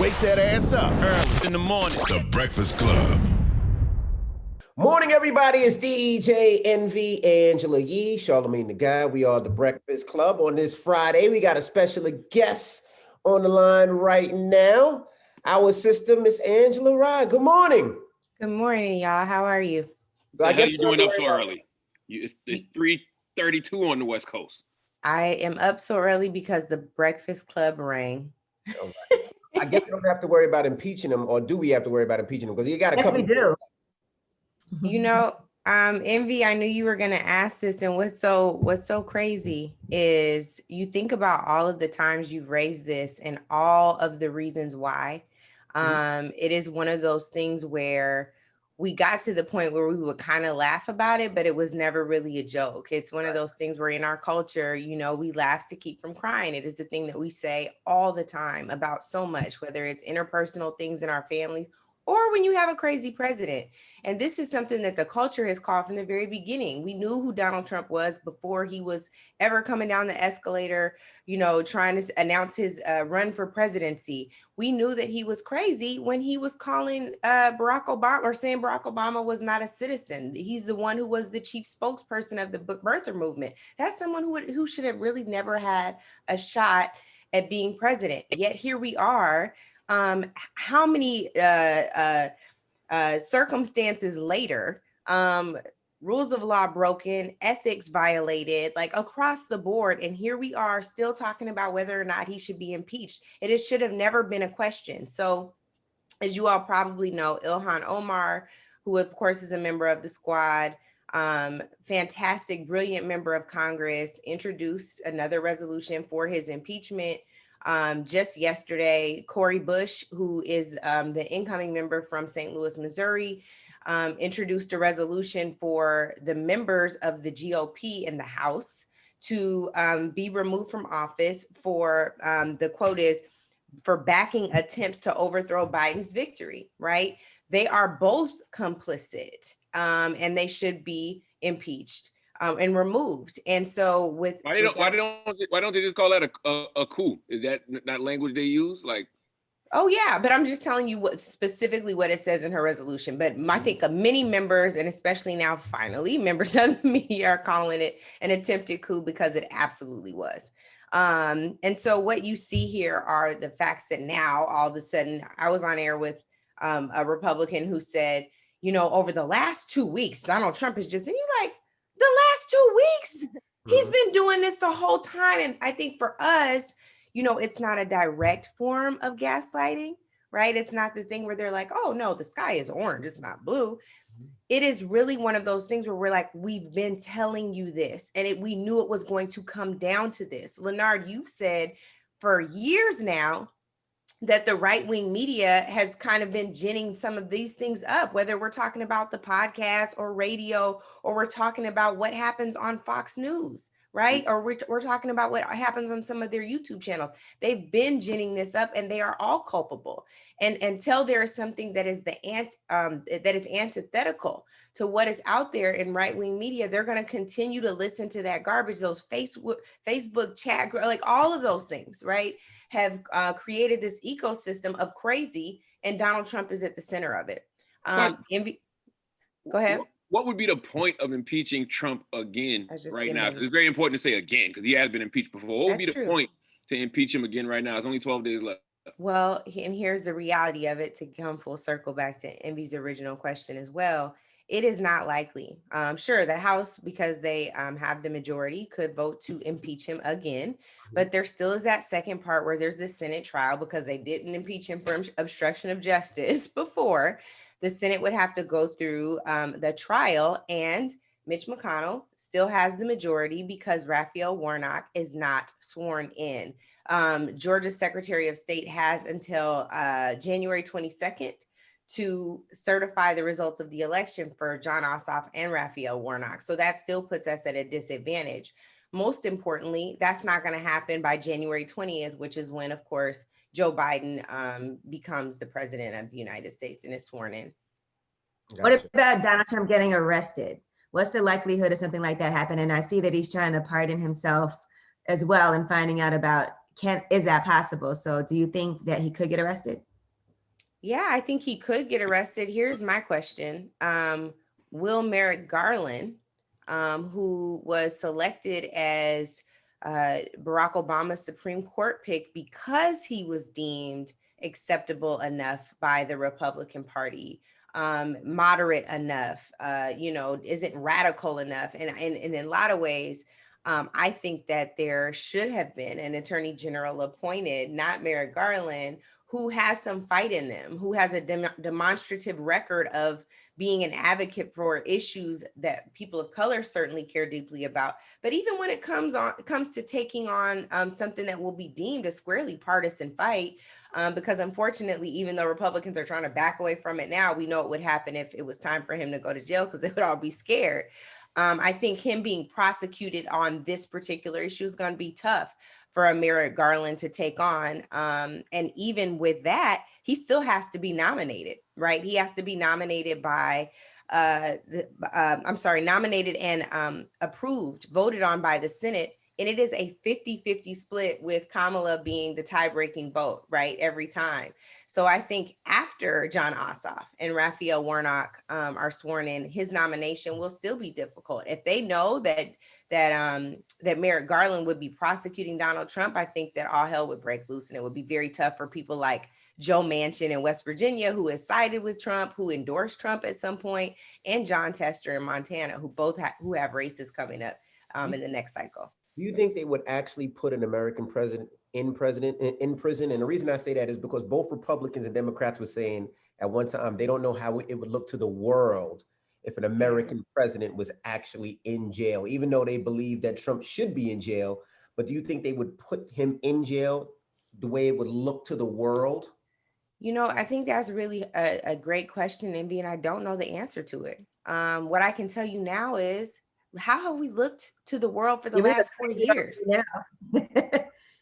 Wake that ass up. Early in the morning. The Breakfast Club. Morning, everybody. It's DJ Envy, Angela Yee, Charlamagne the Guy. We are the Breakfast Club. On this Friday, we got a special guest on the line right now. Our sister, Miss Angela Rye. Good morning. Good morning, y'all. How are you? So How you doing up so early? It's 3:32 on the West Coast. I am up so early because the Breakfast Club rang. All right. I guess we don't have to worry about impeaching him, or do we have to worry about impeaching him? Because you got a couple. Yes, we do. You know, Envy, I knew you were gonna ask this, and what's so crazy is you think about all of the times you've raised this and all of the reasons why. It is one of those things where we got to the point where we would kind of laugh about it, but it was never really a joke. It's one of those things where in our culture, you know, we laugh to keep from crying. It is the thing that we say all the time about so much, whether it's interpersonal things in our families or when you have a crazy president. And this is something that the culture has called from the very beginning. We knew who Donald Trump was before he was ever coming down the escalator, you know, trying to announce his run for presidency. We knew that he was crazy when he was calling Barack Obama, or saying Barack Obama was not a citizen. He's the one who was the chief spokesperson of the birther movement. That's someone who should have really never had a shot at being president. Yet here we are. How many circumstances later, rules of law broken, ethics violated, like across the board. And here we are still talking about whether or not he should be impeached. It should have never been a question. So as you all probably know, Ilhan Omar, who of course is a member of the squad, fantastic, brilliant member of Congress, introduced another resolution for his impeachment. Just yesterday, Cori Bush, who is the incoming member from St. Louis, Missouri, introduced a resolution for the members of the GOP in the House to be removed from office for, the quote is, for backing attempts to overthrow Biden's victory, right? They are both complicit and they should be impeached. And removed. And so why don't they just call that a coup? Is that not language they use? Like, oh yeah, but I'm just telling you what specifically what it says in her resolution. But I think many members, and especially now finally members of the media, are calling it an attempted coup because it absolutely was. And so what you see here are the facts that now all of a sudden, I was on air with a Republican who said, you know, over the last 2 weeks, Donald Trump is just, and you're like, the last 2 weeks, he's been doing this the whole time. And I think for us, you know, it's not a direct form of gaslighting, right? It's not the thing where they're like, oh no, the sky is orange, it's not blue. It is really one of those things where we're like, we've been telling you this, and we knew it was going to come down to this. Leonard, you've said for years now that the right-wing media has kind of been ginning some of these things up, whether we're talking about the podcast or radio, or we're talking about what happens on Fox News, right? Or we're talking about what happens on some of their YouTube channels. They've been ginning this up, and they are all culpable. And until there is something that is that is antithetical to what is out there in right-wing media, they're going to continue to listen to that garbage, those Facebook chat, like all of those things, right? Have created this ecosystem of crazy, and Donald Trump is at the center of it. Go ahead. What would be the point of impeaching Trump again right now? It's very important to say again, because he has been impeached before. What would be the point to impeach him again right now? It's only 12 days left. Well, and here's the reality of it, to come full circle back to Envy's original question as well. It is not likely. Sure, the House, because they have the majority, could vote to impeach him again. But there still is that second part where there's the Senate trial, because they didn't impeach him for obstruction of justice before. The Senate would have to go through the trial, and Mitch McConnell still has the majority because Raphael Warnock is not sworn in. Georgia's Secretary of State has until January 22nd to certify the results of the election for Jon Ossoff and Raphael Warnock. So that still puts us at a disadvantage. Most importantly, that's not going to happen by January 20th, which is when, of course, Joe Biden becomes the president of the United States and is sworn in. Gotcha. What about Donald Trump getting arrested? What's the likelihood of something like that happening? And I see that he's trying to pardon himself as well, and finding out about is that possible? So do you think that he could get arrested? Yeah, I think he could get arrested. Here's my question. Will Merrick Garland, who was selected as Barack Obama's Supreme Court pick because he was deemed acceptable enough by the Republican Party, moderate enough, isn't radical enough. And in a lot of ways, I think that there should have been an attorney general appointed, not Merrick Garland, who has some fight in them, who has a demonstrative record of being an advocate for issues that people of color certainly care deeply about. But even when it comes to taking on something that will be deemed a squarely partisan fight, because unfortunately, even though Republicans are trying to back away from it now, we know what would happen if it was time for him to go to jail, because they would all be scared. I think him being prosecuted on this particular issue is going to be tough for a Merrick Garland to take on. And even with that, he still has to be nominated, right? He has to be nominated by, nominated and approved, voted on by the Senate. And it is a 50-50 split, with Kamala being the tie-breaking vote, right, every time. So I think after John Ossoff and Raphael Warnock are sworn in, his nomination will still be difficult. If they know that Merrick Garland would be prosecuting Donald Trump, I think that all hell would break loose, and it would be very tough for people like Joe Manchin in West Virginia, who has sided with Trump, who endorsed Trump at some point, and John Tester in Montana, who both have races coming up in the next cycle. Do you think they would actually put an American president in prison? And the reason I say that is because both Republicans and Democrats were saying at one time they don't know how it would look to the world if an American president was actually in jail, even though they believe that Trump should be in jail. But do you think they would put him in jail the way it would look to the world? I think that's really a great question, Envy, and I don't know the answer to it. What I can tell you now is, how have we looked to the world for the last 4 years?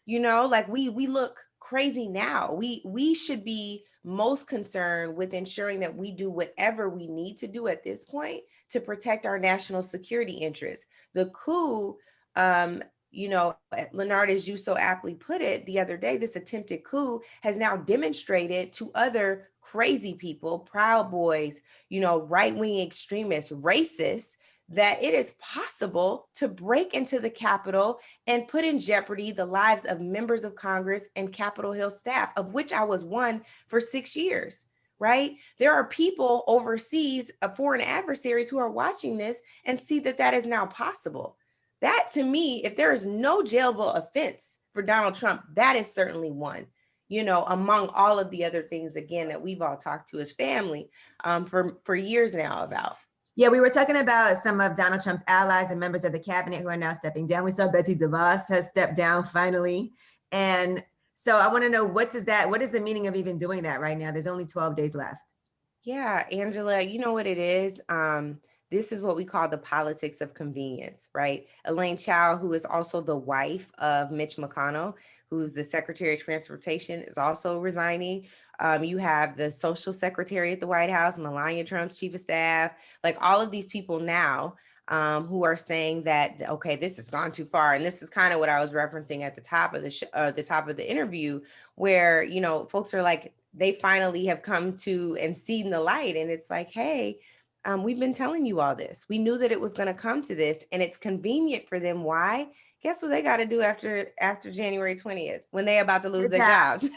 Like we look crazy now. We should be most concerned with ensuring that we do whatever we need to do at this point to protect our national security interests. The coup, Leonard, as you so aptly put it the other day, this attempted coup has now demonstrated to other crazy people, Proud Boys, right-wing extremists, racists, that it is possible to break into the Capitol and put in jeopardy the lives of members of Congress and Capitol Hill staff, of which I was one for 6 years, right? There are people overseas, foreign adversaries, who are watching this and see that that is now possible. That, to me, if there is no jailable offense for Donald Trump, that is certainly one, among all of the other things, again, that we've all talked to as family for years now about. Yeah, we were talking about some of Donald Trump's allies and members of the cabinet who are now stepping down. We saw Betsy DeVos has stepped down finally. And so I want to know, what is the meaning of even doing that right now? There's only 12 days left. Yeah, Angela, you know what it is? This is what we call the politics of convenience, right? Elaine Chao, who is also the wife of Mitch McConnell, who's the Secretary of Transportation, is also resigning. You have the social secretary at the White House, Melania Trump's chief of staff, like all of these people now who are saying that, okay, this has gone too far. And this is kind of what I was referencing at the top of the interview, where, folks are like, they finally have come to and seen the light. And it's like, hey, we've been telling you all this. We knew that it was going to come to this, and it's convenient for them. Why? Guess what they got to do after January 20th, when they're about to lose their jobs?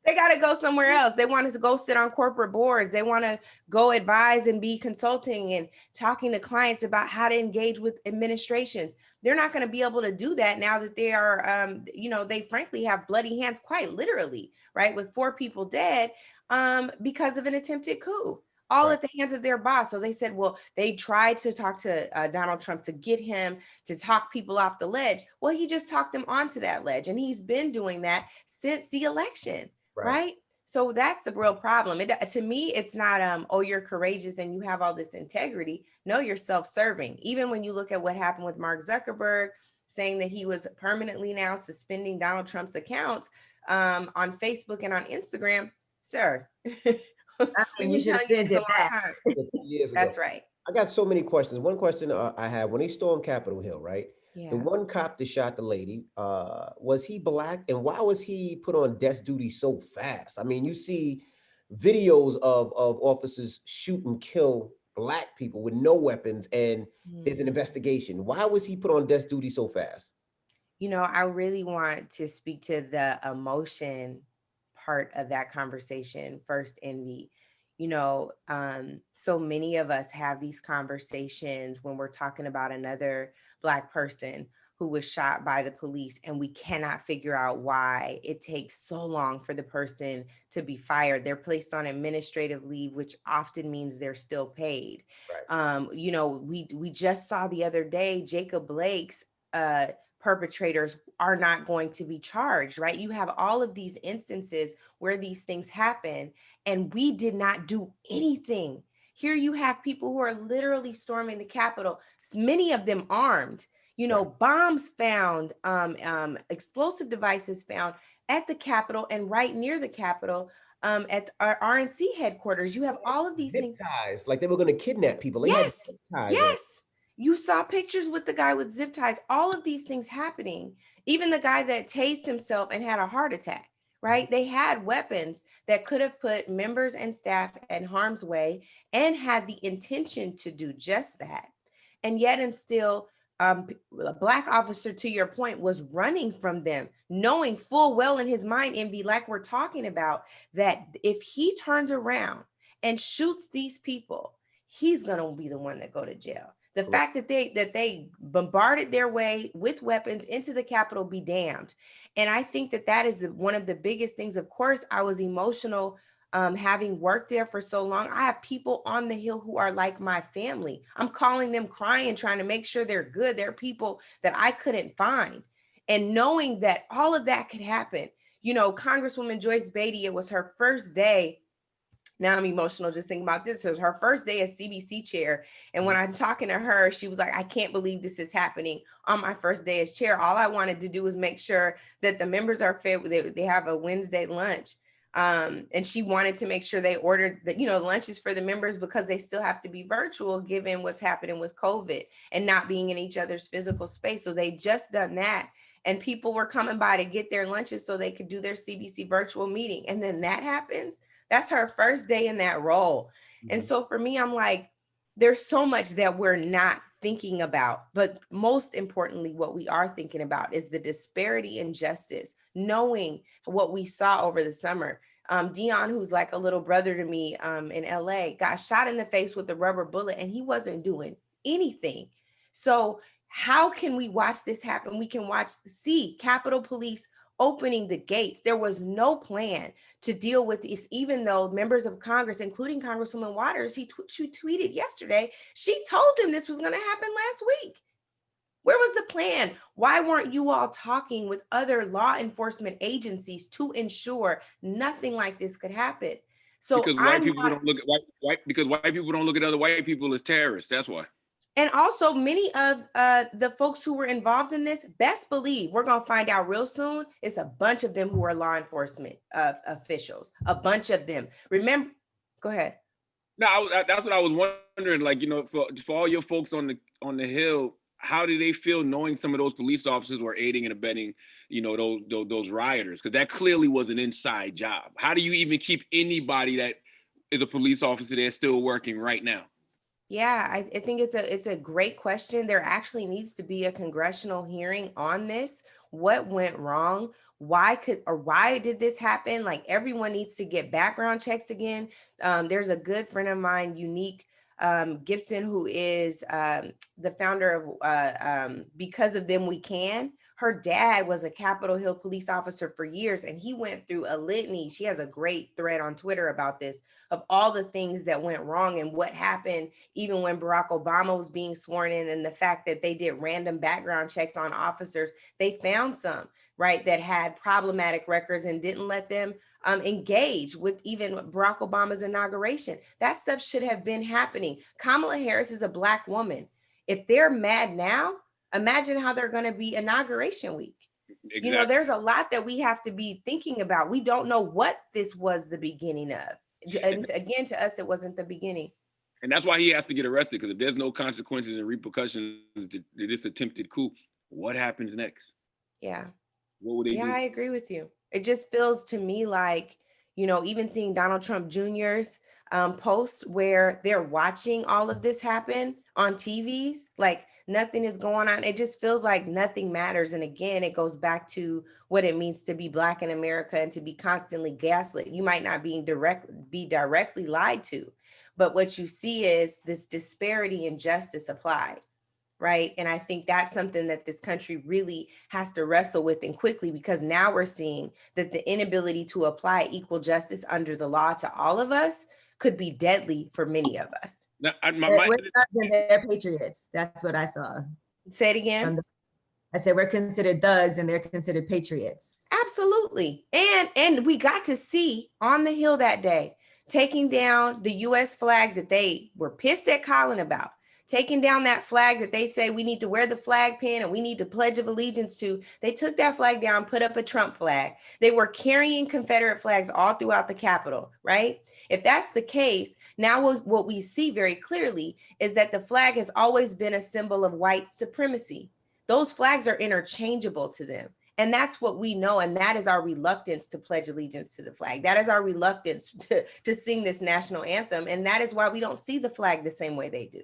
They got to go somewhere else. They want to go sit on corporate boards. They want to go advise and be consulting and talking to clients about how to engage with administrations. They're not going to be able to do that now that they are, they frankly have bloody hands, quite literally, right? With 4 people dead because of an attempted coup, all at the hands of their boss. So they said, well, they tried to talk to Donald Trump to get him to talk people off the ledge. Well, he just talked them onto that ledge. And he's been doing that since the election. Right. So that's the real problem. To me, it's not, oh, you're courageous and you have all this integrity. No, you're self-serving. Even when you look at what happened with Mark Zuckerberg, saying that he was permanently now suspending Donald Trump's accounts on Facebook and on Instagram, sir. You should have been that. Years ago. That's right. I got so many questions. One question I have: when they stormed Capitol Hill, right? The one cop that shot the lady, was he black? And why was he put on desk duty so fast? I mean, you see videos of officers shoot and kill black people with no weapons, and there's an investigation. Why was he put on desk duty so fast? You know, I really want to speak to the emotion part of that conversation first, Envy. You know, so many of us have these conversations when we're talking about another Black person who was shot by the police, and we cannot figure out why it takes so long for the person to be fired. They're placed on administrative leave, which often means they're still paid. Right. You know, we just saw the other day Jacob Blake's perpetrators are not going to be charged, right? You have all of these instances where these things happen and we did not do anything. Here you have people who are literally storming the Capitol, many of them armed, you know, bombs found, explosive devices found at the Capitol and right near the Capitol, at our RNC headquarters. You have all of these things. Ties, like they were going to kidnap people. They yes, had zip ties yes. You saw pictures with the guy with zip ties, all of these things happening. Even the guy that tased himself and had a heart attack, right? They had weapons that could have put members and staff in harm's way and had the intention to do just that. And yet and still, a Black officer, to your point, was running from them, knowing full well in his mind, Envy, like we're talking about, that if he turns around and shoots these people, he's going to be the one that go to jail. The fact that they bombarded their way with weapons into the Capitol, be damned. And I think that is one of the biggest things. Of course, I was emotional having worked there for so long. I have people on the Hill who are like my family. I'm calling them, crying, trying to make sure they're good. They're people that I couldn't find. And knowing that all of that could happen. You know, Congresswoman Joyce Beatty, it was her first day. Now I'm emotional just thinking about this. It was her first day as CBC chair. And when I'm talking to her, she was like, I can't believe this is happening on my first day as chair. All I wanted to do was make sure that the members are fed. They have a Wednesday lunch. And she wanted to make sure they ordered the, lunches for the members because they still have to be virtual given what's happening with COVID and not being in each other's physical space. So they just done that. And people were coming by to get their lunches so they could do their CBC virtual meeting. And then that happens. That's her first day in that role. Mm-hmm. And so for me, I'm like, there's so much that we're not thinking about, but most importantly, what we are thinking about is the disparity in justice, knowing what we saw over the summer. Dion, who's like a little brother to me in LA, got shot in the face with a rubber bullet and he wasn't doing anything. So how can we watch this happen? We can see Capitol Police opening the gates. There was no plan to deal with this, even though members of Congress, including Congresswoman Waters, she tweeted yesterday, she told him this was going to happen last week. Where was the plan? Why weren't you all talking with other law enforcement agencies to ensure nothing like this could happen? So because white people don't look at other white people as terrorists. That's why. And also many of the folks who were involved in this, best believe we're going to find out real soon. It's a bunch of them who are law enforcement officials, a bunch of them. Remember, go ahead. No, that's what I was wondering. Like, for all your folks on the Hill, how do they feel knowing some of those police officers were aiding and abetting, those rioters? Because that clearly was an inside job. How do you even keep anybody that is a police officer there still working right now? Yeah, I think it's a great question. There actually needs to be a congressional hearing on this. What went wrong? Why did this happen? Like, everyone needs to get background checks again. There's a good friend of mine, Unique Gibson, who is the founder of Because of Them We Can. Her dad was a Capitol Hill police officer for years, and he went through a litany. She has a great thread on Twitter about this, of all the things that went wrong and what happened even when Barack Obama was being sworn in, and the fact that they did random background checks on officers. They found some, right, that had problematic records and didn't let them engage with even Barack Obama's inauguration. That stuff should have been happening. Kamala Harris is a Black woman. If they're mad now, imagine how they're going to be inauguration week. Exactly. There's a lot that we have to be thinking about. We don't know what this was the beginning of. And again, to us, it wasn't the beginning. And that's why he has to get arrested, because if there's no consequences and repercussions to this attempted coup, what happens next? Yeah. What would they do? I agree with you. It just feels to me like, even seeing Donald Trump Jr.'s posts where they're watching all of this happen on TVs, like nothing is going on. It just feels like nothing matters. And again, it goes back to what it means to be Black in America and to be constantly gaslit. You might not be directly lied to, but what you see is this disparity in justice applied. Right. And I think that's something that this country really has to wrestle with, and quickly, because now we're seeing that the inability to apply equal justice under the law to all of us could be deadly for many of us. Now, We're thugs and they're patriots. That's what I saw. Say it again. I said we're considered thugs and they're considered patriots. Absolutely. And we got to see on the Hill that day, taking down the US flag that they were pissed at Colin about. Taking down that flag that they say we need to wear the flag pin and we need to pledge of allegiance to. They took that flag down, put up a Trump flag. They were carrying Confederate flags all throughout the Capitol, right? If that's the case, now what we see very clearly is that the flag has always been a symbol of white supremacy. Those flags are interchangeable to them. And that's what we know. And that is our reluctance to pledge allegiance to the flag. That is our reluctance to sing this national anthem. And that is why we don't see the flag the same way they do.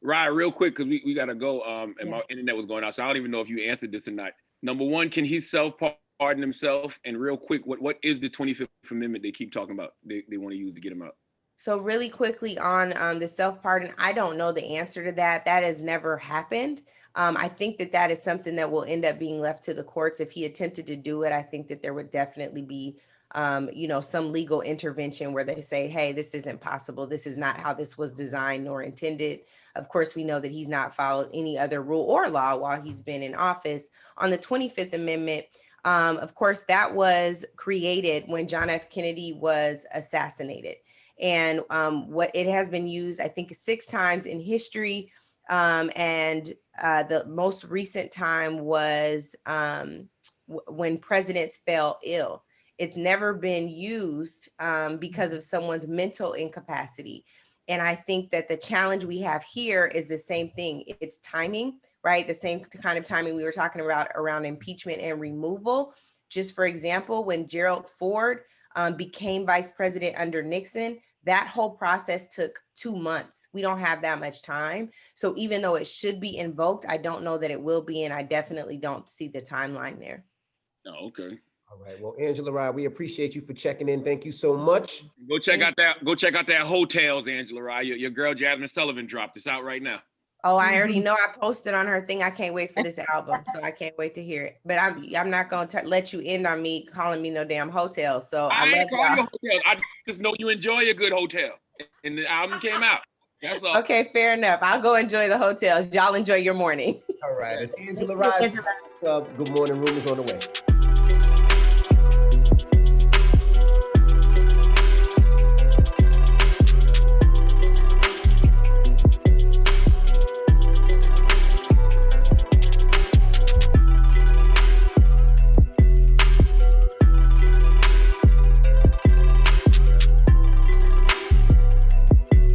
Right, real quick, because we got to go, and my internet was going out, so I don't even know if you answered this or not. Number one, can he self-pardon himself? And real quick, what is the 25th Amendment they keep talking about they want to use to get him out? So really quickly on the self-pardon, I don't know the answer to that. That has never happened. I think that is something that will end up being left to the courts. If he attempted to do it, I think that there would definitely be some legal intervention where they say, hey, this isn't possible. This is not how this was designed nor intended. Of course, we know that he's not followed any other rule or law while he's been in office. On the 25th Amendment, of course, that was created when John F. Kennedy was assassinated. And what it has been used, I think, 6 times in history. And the most recent time was when presidents fell ill. It's never been used because of someone's mental incapacity. And I think that the challenge we have here is the same thing. It's timing, right? The same kind of timing we were talking about around impeachment and removal. Just for example, when Gerald Ford became vice president under Nixon, that whole process took 2 months. We don't have that much time. So even though it should be invoked, I don't know that it will be. And I definitely don't see the timeline there. Oh, okay. All right. Well, Angela Rye, we appreciate you for checking in. Thank you so much. Go check out that Hotels, Angela Rye. Your girl Jasmine Sullivan dropped. It's out right now. Oh, I already know. I posted on her thing. I can't wait for this album, so I can't wait to hear it. But I'm not going to let you end on me calling me no damn hotel. So I ain't calling you hotel. I just know you enjoy a good hotel, and the album came out. That's all. Okay, fair enough. I'll go enjoy the hotels. Y'all enjoy your morning. All right. It's Angela Rye. Good morning. Room is on the way.